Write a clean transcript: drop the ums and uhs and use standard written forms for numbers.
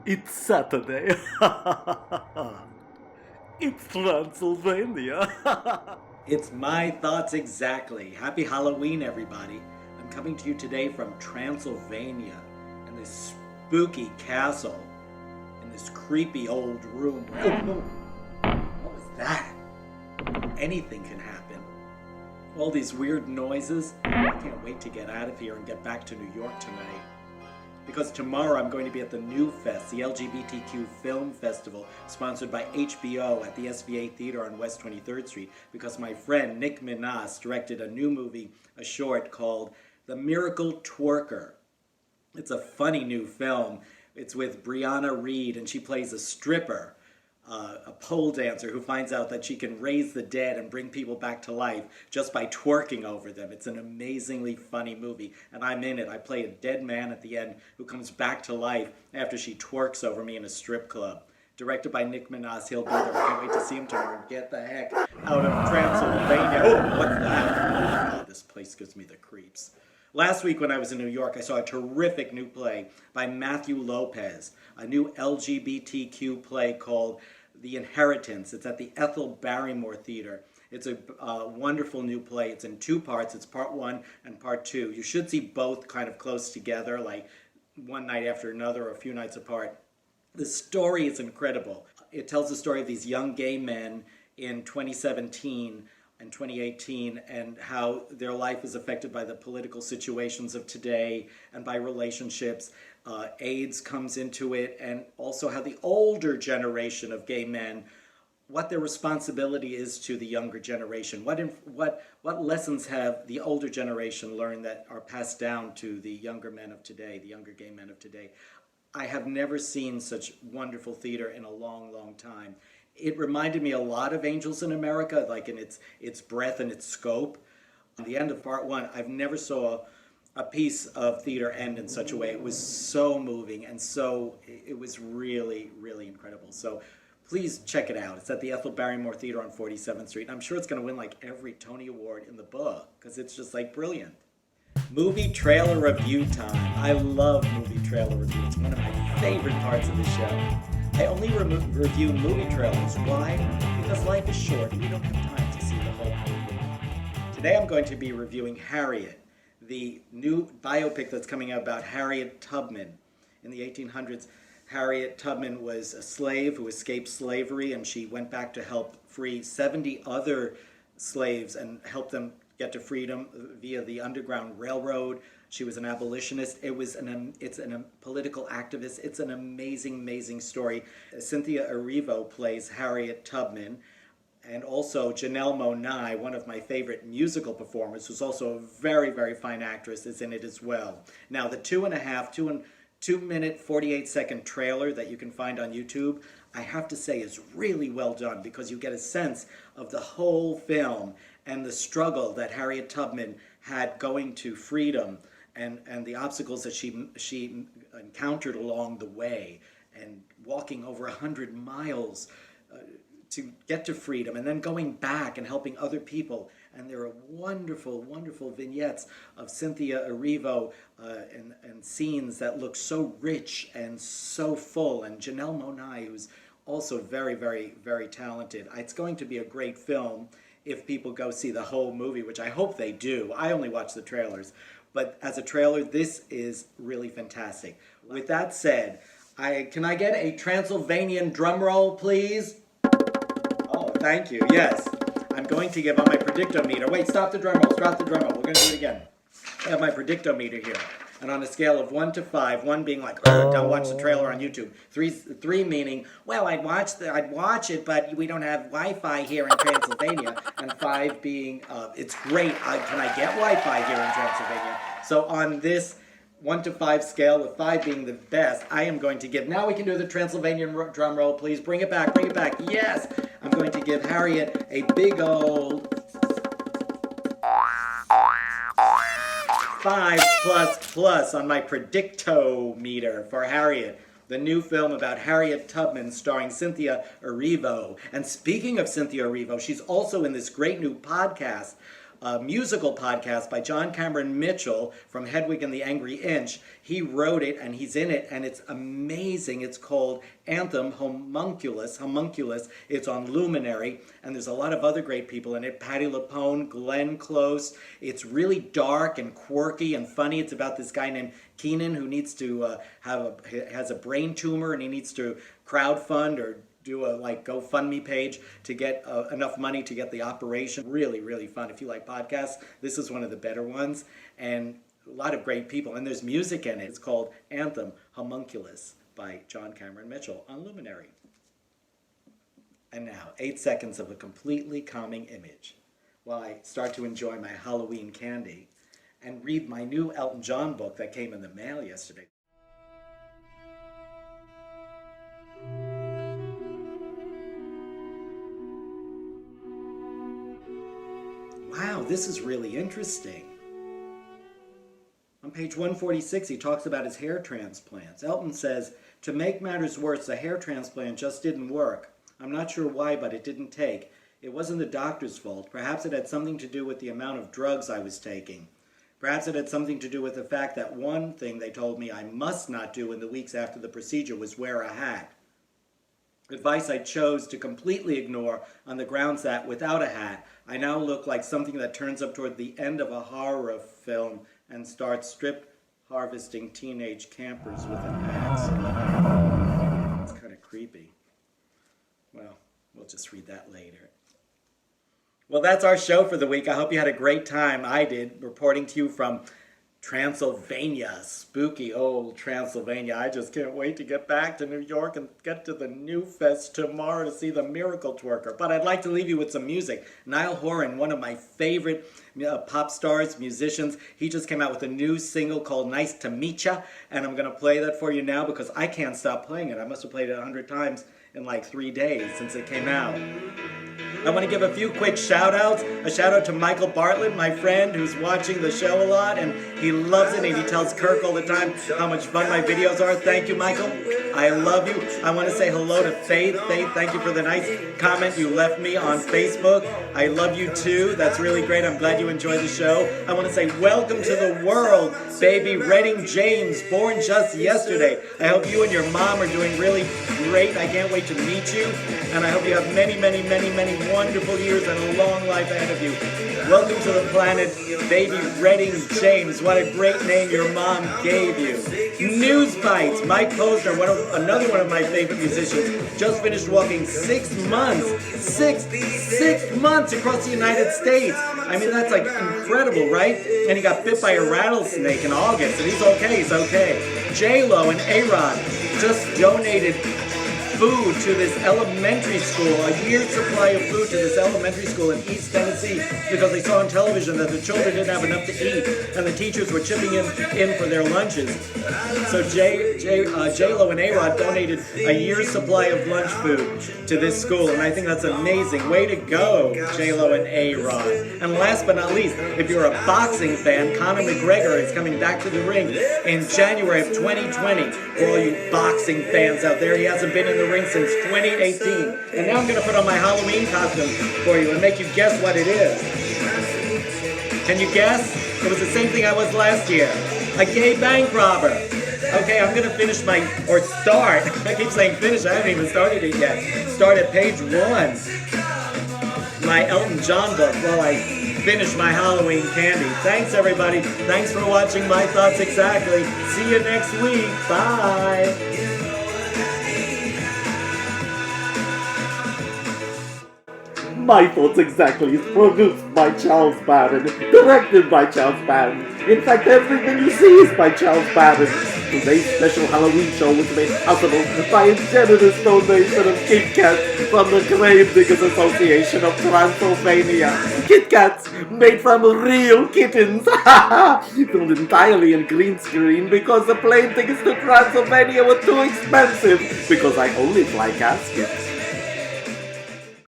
It's Saturday. It's Transylvania. It's my thoughts exactly. Happy Halloween, everybody. I'm coming to you today from Transylvania in this spooky castle in this creepy old room. What was that? Anything can happen. All these weird noises. I can't wait to get out of here and get back to New York tonight. Because tomorrow I'm going to be at the New Fest, the LGBTQ Film Festival, sponsored by HBO at the SVA Theater on West 23rd Street, because my friend Nick Minaj directed a new movie, a short called The Miracle Twerker. It's a funny new film. It's with Brianna Reed, and she plays a stripper, a pole dancer who finds out that she can raise the dead and bring people back to life just by twerking over them. It's an amazingly funny movie, and I'm in it. I play a dead man at the end who comes back to life after she twerks over me in a strip club. Directed by Nick Minaj. He'll be there. I can't wait to see him tomorrow. Get the heck out of Transylvania. Oh, what's that? Oh, this place gives me the creeps. Last week when I was in New York, I saw a terrific new play by Matthew Lopez, a new LGBTQ play called The Inheritance. It's at the Ethel Barrymore Theater. It's a wonderful new play. It's in two parts. It's part one and part two. You should see both kind of close together, like one night after another or a few nights apart. The story is incredible. It tells the story of these young gay men in 2017 and 2018 and how their life is affected by the political situations of today and by relationships. AIDS comes into it, and also how the older generation of gay men, what their responsibility is to the younger generation. What lessons have the older generation learned that are passed down to the younger men of today, the younger gay men of today. I have never seen such wonderful theater in a long, long time. It reminded me a lot of Angels in America, like in its breadth and its scope. At the end of part one, I've never saw a piece of theater end in such a way. It was so moving, and it was really, really incredible. So please check it out. It's at the Ethel Barrymore Theater on 47th Street. I'm sure it's going to win like every Tony Award in the book, because it's just like brilliant. Movie trailer review time. I love movie trailer review. It's one of my favorite parts of the show. I only review movie trailers. Why? Because life is short and we don't have time to see the whole movie. Today I'm going to be reviewing Harriet, the new biopic that's coming out about Harriet Tubman. In the 1800s, Harriet Tubman was a slave who escaped slavery, and she went back to help free 70 other slaves and help them get to freedom via the Underground Railroad. She was an abolitionist. It's a political activist. It's an amazing, amazing story. Cynthia Erivo plays Harriet Tubman, and also Janelle Monáe, one of my favorite musical performers, who's also a very, very fine actress, is in it as well. Now, the 2-minute, 48-second trailer that you can find on YouTube, I have to say is really well done, because you get a sense of the whole film and the struggle that Harriet Tubman had going to freedom, and the obstacles that she encountered along the way, and walking over 100 miles to get to freedom, and then going back and helping other people. And there are wonderful, wonderful vignettes of Cynthia Erivo and scenes that look so rich and so full. And Janelle Monáe, who's also very, very, very talented. It's going to be a great film if people go see the whole movie, which I hope they do. I only watch the trailers. But as a trailer, this is really fantastic. With that said, can I get a Transylvanian drum roll, please? Oh, thank you. Yes. I'm going to give on my predictometer. Wait, stop the drum roll. Stop the drum roll. We're going to do it again. I have my predictometer here. And on a scale of 1 to 5, 1 being like, don't watch the trailer on YouTube. 3 meaning, well, I'd watch it, but we don't have Wi-Fi here in Transylvania. And 5 being, it's great. Can I get Wi-Fi here in Transylvania? So on this 1 to 5 scale, with 5 being the best, I am going to give, now we can do the Transylvanian drum roll, please. Bring it back, bring it back. Yes! I'm going to give Harriet a big old 5++ on my predictometer for Harriet, the new film about Harriet Tubman starring Cynthia Erivo. And speaking of Cynthia Erivo, she's also in this great new podcast a musical podcast by John Cameron Mitchell from Hedwig and the Angry Inch. He wrote it and he's in it and it's amazing. It's called Anthem Homunculus. It's on Luminary and there's a lot of other great people in it. Patti LuPone, Glenn Close. It's really dark and quirky and funny. It's about this guy named Keenan who needs to has a brain tumor and he needs to crowdfund or do a GoFundMe page to get enough money to get the operation. Really, really fun. If you like podcasts, this is one of the better ones. And a lot of great people. And there's music in it. It's called Anthem Homunculus by John Cameron Mitchell on Luminary. And now, 8 seconds of a completely calming image while I start to enjoy my Halloween candy and read my new Elton John book that came in the mail yesterday. Wow, this is really interesting. On page 146, he talks about his hair transplants. Elton says, "To make matters worse, the hair transplant just didn't work. I'm not sure why, but it didn't take. It wasn't the doctor's fault. Perhaps it had something to do with the amount of drugs I was taking. Perhaps it had something to do with the fact that one thing they told me I must not do in the weeks after the procedure was wear a hat. Advice I chose to completely ignore on the grounds that, without a hat, I now look like something that turns up toward the end of a horror film and starts strip harvesting teenage campers with an axe." It's kind of creepy. Well, we'll just read that later. Well, that's our show for the week. I hope you had a great time. I did, reporting to you from Transylvania, spooky old Transylvania. I just can't wait to get back to New York and get to the New Fest tomorrow to see the Miracle Twerker. But I'd like to leave you with some music. Niall Horan, one of my favorite pop stars, musicians, he just came out with a new single called Nice to Meet Ya, and I'm going to play that for you now because I can't stop playing it. I must have played it 100 times in like 3 days since it came out. I want to give a few quick shout-outs. A shout-out to Michael Bartlett, my friend, who's watching the show a lot, and he loves it, and he tells Kirk all the time how much fun my videos are. Thank you, Michael. I love you. I want to say hello to Faith. Faith, thank you for the nice comment you left me on Facebook. I love you, too. That's really great. I'm glad you enjoyed the show. I want to say welcome to the world, baby Redding James, born just yesterday. I hope you and your mom are doing really great. I can't wait to meet you, and I hope you have many, many, many, many wonderful years and a long life ahead of you. Welcome to the planet, baby Redding James. What a great name your mom gave you. News Bites. Mike Posner, another one of my favorite musicians, just finished walking 6 months. Six months across the United States. I mean, that's like incredible, right? And he got bit by a rattlesnake in August, and he's okay. J-Lo and A-Rod just donated food to this elementary school, a year's supply of food to this elementary school in East Tennessee because they saw on television that the children didn't have enough to eat and the teachers were chipping in for their lunches. So J-Lo and A-Rod donated a year's supply of lunch food to this school, and I think that's amazing. Way to go, J-Lo and A-Rod. And last but not least, if you're a boxing fan, Conor McGregor is coming back to the ring in January of 2020. For all you boxing fans out there, he hasn't been in the ring since 2018. And now I'm going to put on my Halloween costume for you and make you guess what it is. Can you guess? It was the same thing I was last year. A gay bank robber. Okay, I'm going to start. I keep saying finish, I haven't even started it yet. Start at page 1. My Elton John book while I finish my Halloween candy. Thanks, everybody. Thanks for watching My Thoughts Exactly. See you next week. Bye. My Thoughts Exactly is produced by Charles Baran, directed by Charles Baran. In fact, everything you see is by Charles Baran. Today's special Halloween show was made possible by a generous donation of Kit Kats from the Grave Diggers Association of Transylvania. Kit Kats made from real kittens, filmed entirely in green screen because the plane tickets to Transylvania were too expensive because I only fly caskets.